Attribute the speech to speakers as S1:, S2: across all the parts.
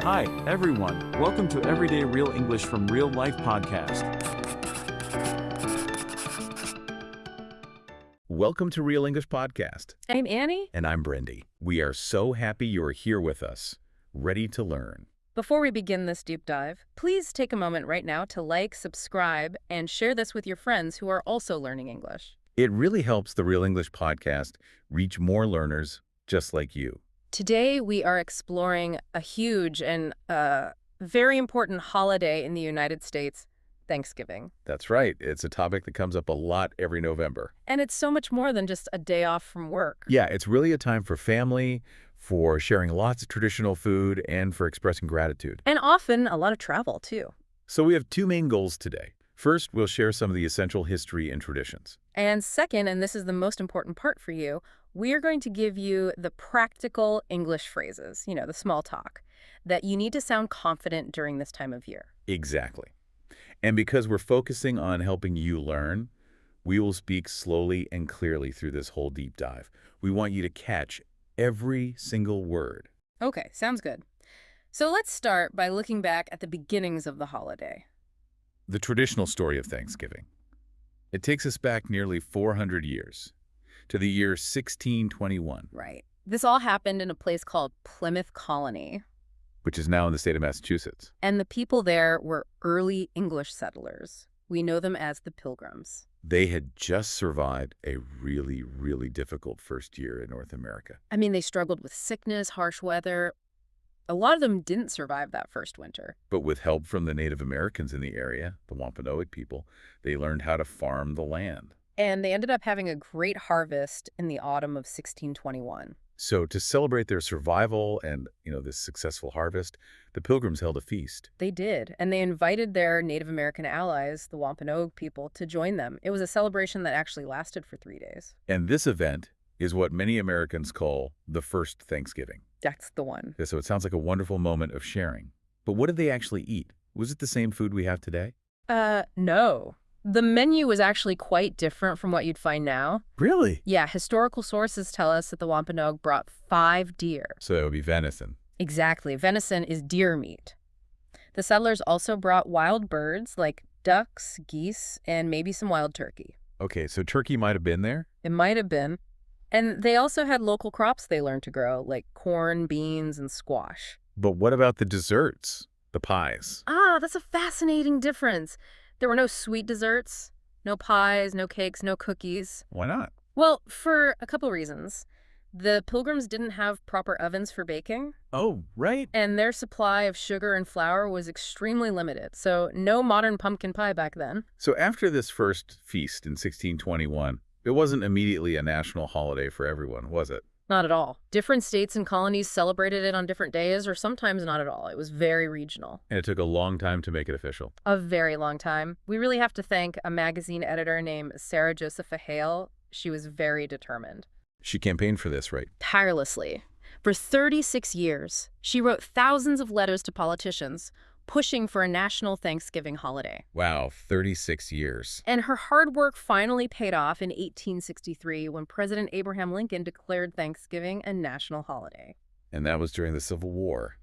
S1: Hi, everyone. Welcome to Everyday Real English from Real Life podcast.
S2: Welcome to Real English Podcast.
S3: I'm Annie.
S2: And I'm Brendy. We are so happy you're here with us, ready to learn.
S3: Before we begin this deep dive, please take a moment right now to like, subscribe, and share this with your friends who are also learning English.
S2: It really helps the Real English Podcast reach more learners just like you.
S3: Today, we are exploring a huge and very important holiday in the United States, Thanksgiving.
S2: That's right. It's a topic that comes up a lot every November.
S3: And it's so much more than just a day off from work.
S2: Yeah, it's really a time for family, for sharing lots of traditional food, and for expressing gratitude.
S3: And often a lot of travel, too.
S2: So we have two main goals today. First, we'll share some of the essential history and traditions.
S3: And second, and this is the most important part for you, we are going to give you the practical English phrases, the small talk, that you need to sound confident during this time of year.
S2: Exactly. And because we're focusing on helping you learn, we will speak slowly and clearly through this whole deep dive. We want you to catch every single word.
S3: Okay, sounds good. So let's start by looking back at the beginnings of the holiday.
S2: The traditional story of Thanksgiving. It takes us back nearly 400 years, to the year 1621.
S3: Right. This all happened in a place called Plymouth Colony.
S2: Which is now in the state of Massachusetts.
S3: And the people there were early English settlers. We know them as the Pilgrims.
S2: They had just survived a really, really difficult first year in North America.
S3: I mean, they struggled with sickness, harsh weather. A lot of them didn't survive that first winter.
S2: But with help from the Native Americans in the area, the Wampanoag people, they learned how to farm the land.
S3: And they ended up having a great harvest in the autumn of 1621.
S2: So to celebrate their survival and, this successful harvest, the Pilgrims held a feast.
S3: They did, and they invited their Native American allies, the Wampanoag people, to join them. It was a celebration that actually lasted for 3 days.
S2: And this event is what many Americans call the first Thanksgiving.
S3: That's the one.
S2: So it sounds like a wonderful moment of sharing. But what did they actually eat? Was it the same food we have today?
S3: No. The menu was actually quite different from what you'd find now.
S2: Really?
S3: Yeah, historical sources tell us that the Wampanoag brought 5 deer.
S2: So that would be venison.
S3: Exactly. Venison is deer meat. The settlers also brought wild birds like ducks, geese, and maybe some wild turkey.
S2: Okay, so turkey might have been there?
S3: It might have been. And they also had local crops they learned to grow, like corn, beans, and squash.
S2: But what about the desserts? The pies?
S3: That's a fascinating difference. There were no sweet desserts, no pies, no cakes, no cookies.
S2: Why not?
S3: Well, for a couple reasons. The Pilgrims didn't have proper ovens for baking.
S2: Oh, right.
S3: And their supply of sugar and flour was extremely limited, so no modern pumpkin pie back then.
S2: So after this first feast in 1621, it wasn't immediately a national holiday for everyone, was it?
S3: Not at all. Different states and colonies celebrated it on different days, or sometimes not at all. It was very regional.
S2: And it took a long time to make it official.
S3: A very long time. We really have to thank a magazine editor named Sarah Josepha Hale. She was very determined.
S2: She campaigned for this, right?
S3: Tirelessly. For 36 years, she wrote thousands of letters to politicians, pushing for a national Thanksgiving holiday.
S2: Wow, 36 years.
S3: And her hard work finally paid off in 1863 when President Abraham Lincoln declared Thanksgiving a national holiday.
S2: And that was during the Civil War.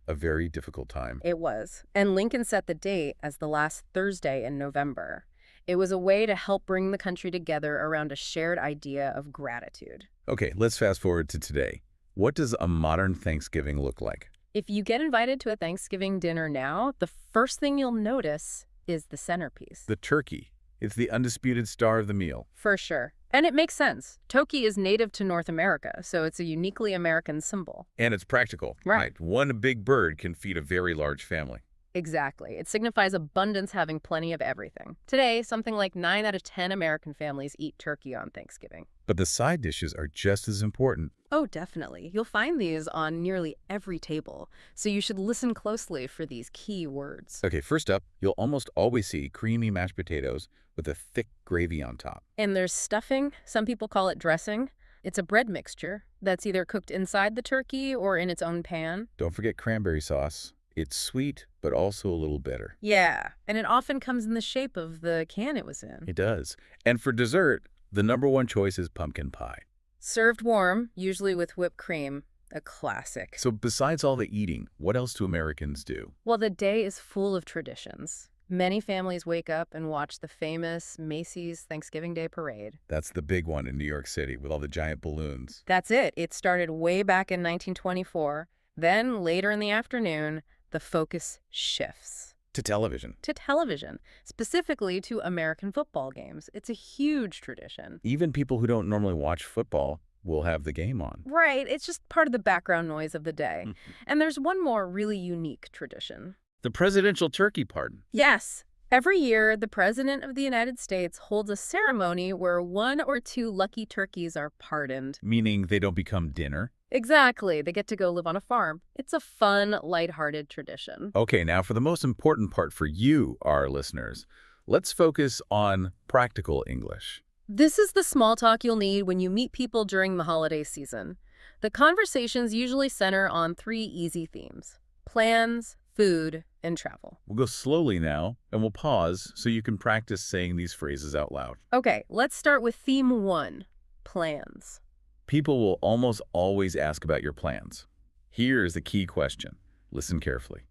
S2: A very difficult time.
S3: It was. And Lincoln set the date as the last Thursday in November. It was a way to help bring the country together around a shared idea of gratitude.
S2: Okay, let's fast forward to today. What does a modern Thanksgiving look like?
S3: If you get invited to a Thanksgiving dinner now, the first thing you'll notice is the centerpiece.
S2: The turkey. It's the undisputed star of the meal.
S3: For sure. And it makes sense. Turkey is native to North America, so it's a uniquely American symbol.
S2: And it's practical.
S3: Right.
S2: One big bird can feed a very large family.
S3: Exactly. It signifies abundance, having plenty of everything. Today, something like 9 out of 10 American families eat turkey on Thanksgiving.
S2: But the side dishes are just as important.
S3: Oh, definitely. You'll find these on nearly every table, so you should listen closely for these key words.
S2: Okay, first up, you'll almost always see creamy mashed potatoes with a thick gravy on top.
S3: And there's stuffing. Some people call it dressing. It's a bread mixture that's either cooked inside the turkey or in its own pan.
S2: Don't forget cranberry sauce. It's sweet, but also a little bitter.
S3: Yeah, and it often comes in the shape of the can it was in.
S2: It does. And for dessert, the #1 choice is pumpkin pie.
S3: Served warm, usually with whipped cream. A classic.
S2: So besides all the eating, what else do Americans do?
S3: Well, the day is full of traditions. Many families wake up and watch the famous Macy's Thanksgiving Day Parade.
S2: That's the big one in New York City with all the giant balloons.
S3: That's it. It started way back in 1924. Then, later in the afternoon, the focus shifts.
S2: To television.
S3: To television, specifically to American football games. It's a huge tradition.
S2: Even people who don't normally watch football will have the game on.
S3: Right. It's just part of the background noise of the day. And there's one more really unique tradition.
S2: The presidential turkey pardon.
S3: Yes. Every year, the President of the United States holds a ceremony where 1 or 2 lucky turkeys are pardoned.
S2: Meaning they don't become dinner?
S3: Exactly. They get to go live on a farm. It's a fun, lighthearted tradition.
S2: Okay, now for the most important part for you, our listeners, let's focus on practical English.
S3: This is the small talk you'll need when you meet people during the holiday season. The conversations usually center on 3 easy themes: plans, food, and travel.
S2: We'll go slowly now, and we'll pause so you can practice saying these phrases out loud.
S3: Okay, let's start with theme 1, plans.
S2: People will almost always ask about your plans. Here's the key question. Listen carefully.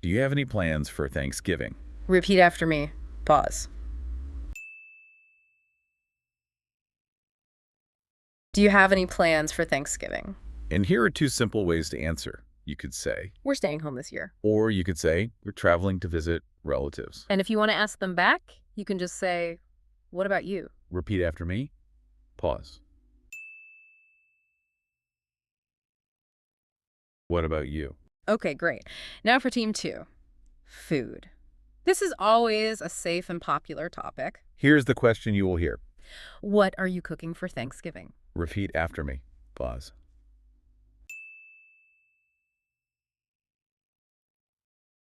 S2: Do you have any plans for Thanksgiving?
S3: Repeat after me. Pause. Do you have any plans for Thanksgiving?
S2: And here are 2 simple ways to answer. You could say,
S3: We're staying home this year.
S2: or you could say, we're traveling to visit relatives.
S3: And if you want to ask them back, you can just say, what about you?
S2: Repeat after me. Pause. What about you?
S3: Okay, great. Now for team 2, food. This is always a safe and popular topic.
S2: Here's the question you will hear.
S3: What are you cooking for Thanksgiving?
S2: Repeat after me. Pause.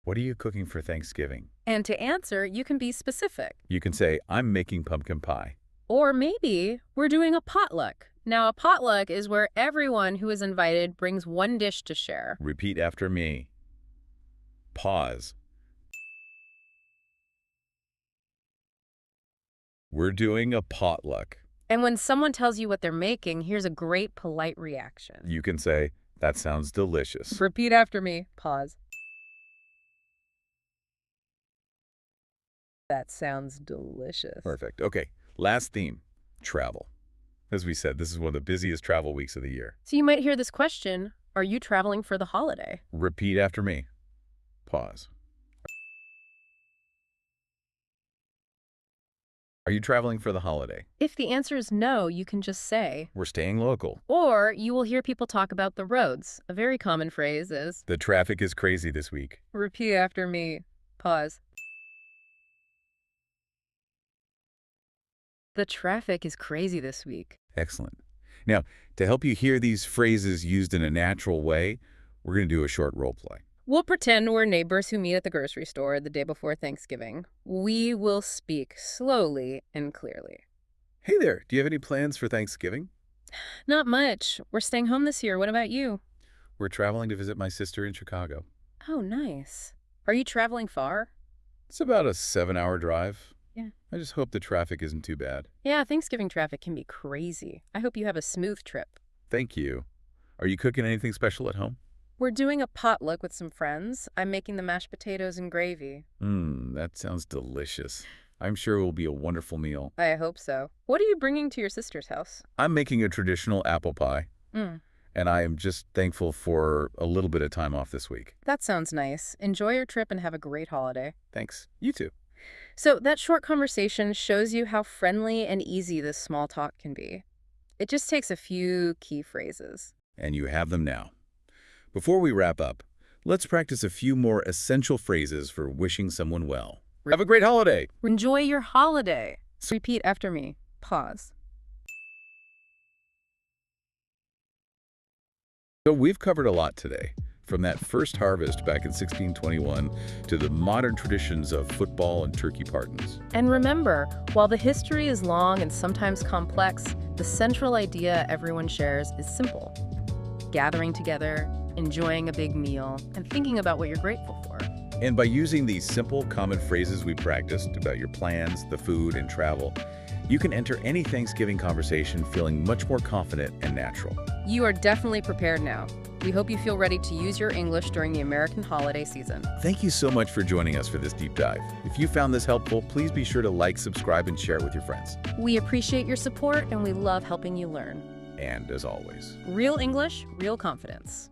S2: What are you cooking for Thanksgiving?
S3: And to answer, you can be specific.
S2: You can say, I'm making pumpkin pie.
S3: Or maybe we're doing a potluck. Now, a potluck is where everyone who is invited brings one dish to share.
S2: Repeat after me. Pause. We're doing a potluck.
S3: And when someone tells you what they're making, here's a great polite reaction.
S2: You can say, that sounds delicious.
S3: Repeat after me. Pause. That sounds delicious.
S2: Perfect. Okay, last theme, travel. As we said, this is one of the busiest travel weeks of the year.
S3: So you might hear this question, are you traveling for the holiday?
S2: Repeat after me. Pause. Are you traveling for the holiday?
S3: If the answer is no, you can just say.
S2: We're staying local.
S3: Or you will hear people talk about the roads. A very common phrase is,
S2: The traffic is crazy this week.
S3: repeat after me. Pause. The traffic is crazy this week.
S2: Excellent. Now, to help you hear these phrases used in a natural way, we're going to do a short role play.
S3: We'll pretend we're neighbors who meet at the grocery store the day before Thanksgiving. We will speak slowly and clearly.
S2: Hey there, do you have any plans for Thanksgiving?
S3: Not much. We're staying home this year. What about you?
S2: We're traveling to visit my sister in Chicago.
S3: Oh, nice. Are you traveling far?
S2: It's about a 7-hour drive.
S3: Yeah.
S2: I just hope the traffic isn't too bad.
S3: Yeah, Thanksgiving traffic can be crazy. I hope you have a smooth trip.
S2: Thank you. Are you cooking anything special at home?
S3: We're doing a potluck with some friends. I'm making the mashed potatoes and gravy.
S2: That sounds delicious. I'm sure it will be a wonderful meal.
S3: I hope so. What are you bringing to your sister's house?
S2: I'm making a traditional apple pie, and I am just thankful for a little bit of time off this week.
S3: That sounds nice. Enjoy your trip and have a great holiday.
S2: Thanks. You too.
S3: So that short conversation shows you how friendly and easy this small talk can be. It just takes a few key phrases.
S2: And you have them now. Before we wrap up, let's practice a few more essential phrases for wishing someone well. Have a great holiday.
S3: Enjoy your holiday. Repeat after me. Pause.
S2: So we've covered a lot today, from that first harvest back in 1621 to the modern traditions of football and turkey pardons.
S3: And remember, while the history is long and sometimes complex, the central idea everyone shares is simple. Gathering together, enjoying a big meal, and thinking about what you're grateful for.
S2: And by using these simple, common phrases we practiced about your plans, the food, and travel, You can enter any Thanksgiving conversation feeling much more confident and natural.
S3: You are definitely prepared now. We hope you feel ready to use your English during the American holiday season.
S2: Thank you so much for joining us for this deep dive. If you found this helpful, please be sure to like, subscribe, and share it with your friends.
S3: We appreciate your support and we love helping you learn.
S2: And as always,
S3: Real English, real confidence.